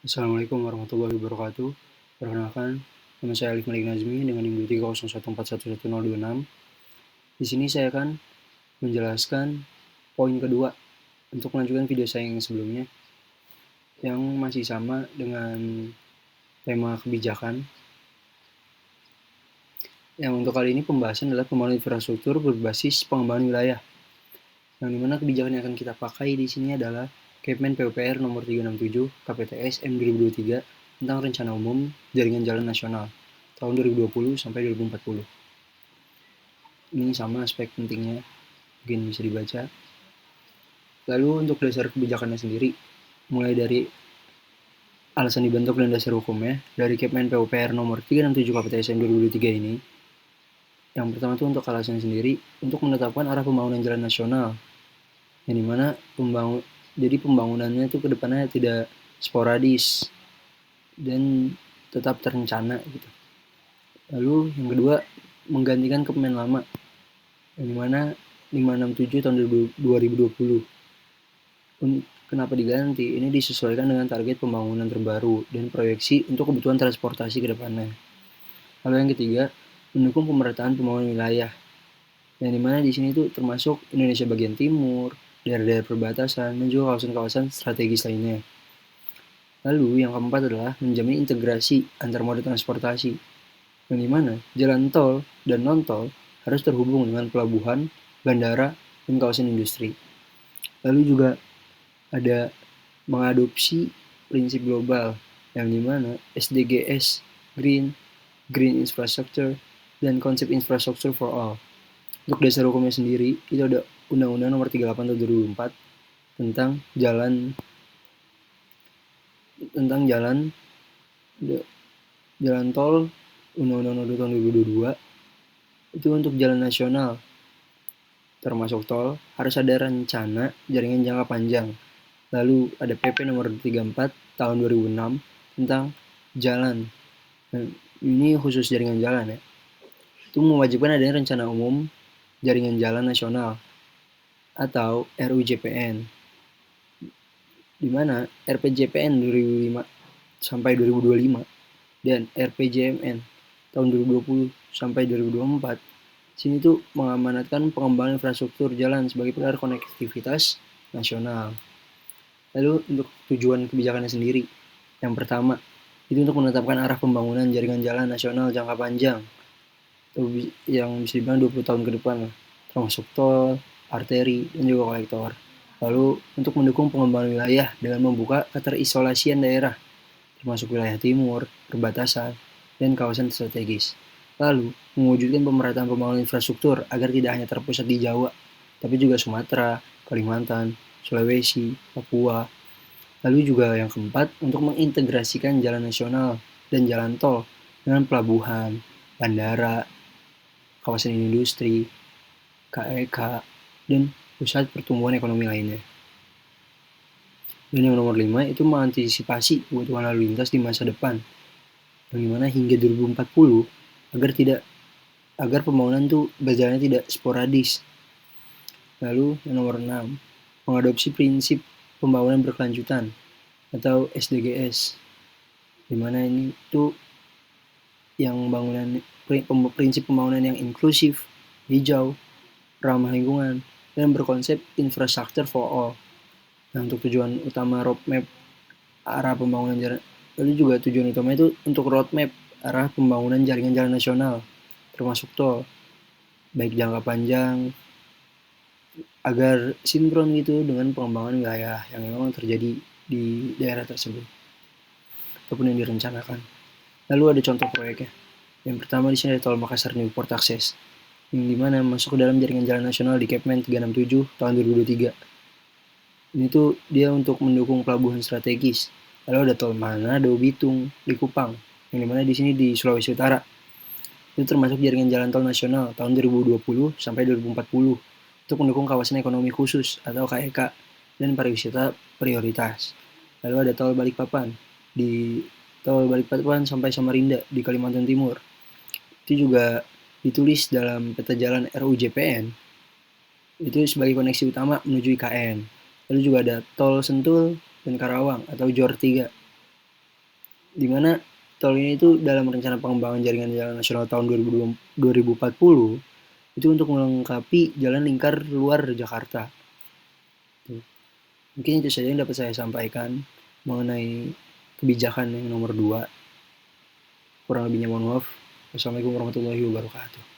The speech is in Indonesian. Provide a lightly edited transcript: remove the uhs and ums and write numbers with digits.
Assalamualaikum warahmatullahi wabarakatuh. Perkenalkan, nama saya Alif Malik Nazmi dengan NIM 23014111026. Di sini saya akan menjelaskan poin kedua untuk melanjutkan video saya yang sebelumnya, yang masih sama dengan tema kebijakan. Yang untuk kali ini pembahasan adalah pembangunan infrastruktur berbasis pengembangan wilayah. Yang dimana kebijakan yang akan kita pakai di sini adalah Kepmen PUPR nomor 367 KPTS M 2023 tentang rencana umum jaringan jalan nasional tahun 2020 sampai 2040. Ini sama aspek pentingnya, mungkin bisa dibaca. Lalu untuk dasar kebijakannya sendiri, mulai dari alasan dibentuk dan dasar hukumnya, dari Kepmen PUPR nomor 367 KPTS M 2023 ini, yang pertama itu untuk alasan sendiri, untuk menetapkan arah pembangunan jalan nasional, yang dimana jadi pembangunannya itu kedepannya tidak sporadis dan tetap terencana gitu. Lalu yang kedua, menggantikan Kepmen lama, yang dimana 567 tahun 2020. Kenapa diganti? Ini disesuaikan dengan target pembangunan terbaru dan proyeksi untuk kebutuhan transportasi ke depannya. Lalu yang ketiga, mendukung pemerataan pembangunan wilayah, yang dimana di sini itu termasuk Indonesia bagian timur, daerah-daerah perbatasan, dan juga kawasan-kawasan strategis lainnya. Lalu yang keempat adalah menjamin integrasi antar moda transportasi, yang dimana jalan tol dan non-tol harus terhubung dengan pelabuhan, bandara, dan kawasan industri. Lalu juga ada mengadopsi prinsip global, yang dimana SDGs, Green Infrastructure, dan konsep Infrastructure for All. Untuk dasar hukumnya sendiri, itu ada Undang-Undang Nomor 38 Tahun 2004 tentang jalan tol, Undang-Undang Nomor 2 Tahun 2022 itu untuk jalan nasional termasuk tol harus ada rencana jaringan jangka panjang. Lalu ada PP nomor 34 tahun 2006 tentang jalan. Nah, ini khusus jaringan jalan ya. Itu mewajibkan adanya rencana umum jaringan jalan nasional atau RUJPN, di mana RPJPN 2005 sampai 2025 dan RPJMN tahun 2020 sampai 2024. Sini tuh mengamanatkan pengembangan infrastruktur jalan sebagai pilar konektivitas nasional. Lalu untuk tujuan kebijakannya sendiri, yang pertama itu untuk menetapkan arah pembangunan jaringan jalan nasional jangka panjang, yang bisa dibilang 20 tahun ke depan lah, termasuk tol, arteri, dan juga kolektor. Lalu untuk mendukung pengembangan wilayah dengan membuka keterisolasian daerah, termasuk wilayah timur, perbatasan, dan kawasan strategis. Lalu mewujudkan pemerataan pembangunan infrastruktur agar tidak hanya terpusat di Jawa, tapi juga Sumatera, Kalimantan, Sulawesi, Papua. Lalu juga yang keempat, untuk mengintegrasikan jalan nasional dan jalan tol dengan pelabuhan, bandara, kawasan industri, KEK, dan pusat pertumbuhan ekonomi lainnya. Dan yang nomor 5 itu mengantisipasi kebutuhan lalu lintas di masa depan, yang dimana hingga 2040 agar pembangunan itu berjalannya tidak sporadis. Lalu yang nomor 6, mengadopsi prinsip pembangunan berkelanjutan atau SDGs, dimana ini tuh yang prinsip pembangunan yang inklusif, hijau, ramah lingkungan, dan berkonsep infrastructure for all. Nah, untuk tujuan utama roadmap arah pembangunan jalan, lalu juga tujuan utama itu untuk roadmap arah pembangunan jaringan jalan nasional, termasuk tol, baik jangka panjang, agar sinkron gitu dengan pengembangan wilayah yang memang terjadi di daerah tersebut ataupun yang direncanakan. Lalu ada contoh proyeknya. Yang pertama di sini ada tol Makassar Newport Access, yang dimana masuk ke dalam jaringan jalan nasional di Kepmen 367 tahun 2023. Ini tuh dia untuk mendukung pelabuhan strategis. Lalu ada tol Manado Bitung di Kupang, yang dimana di sini di Sulawesi Utara. Itu termasuk jaringan jalan tol nasional tahun 2020 sampai 2040 untuk mendukung kawasan ekonomi khusus atau KEK dan pariwisata prioritas. Lalu ada tol Balikpapan sampai Samarinda di Kalimantan Timur. Itu juga ditulis dalam peta jalan RUJPN itu sebagai koneksi utama menuju IKN. Lalu juga ada tol Sentul dan Karawang atau JOR 3, di mana tol ini itu dalam rencana pengembangan jaringan jalan nasional tahun 2040 itu untuk melengkapi jalan lingkar luar Jakarta. Mungkin itu saja yang dapat saya sampaikan mengenai kebijakan yang nomor 2. Kurang lebihnya mohon maaf. Wassalamualaikum warahmatullahi wabarakatuh.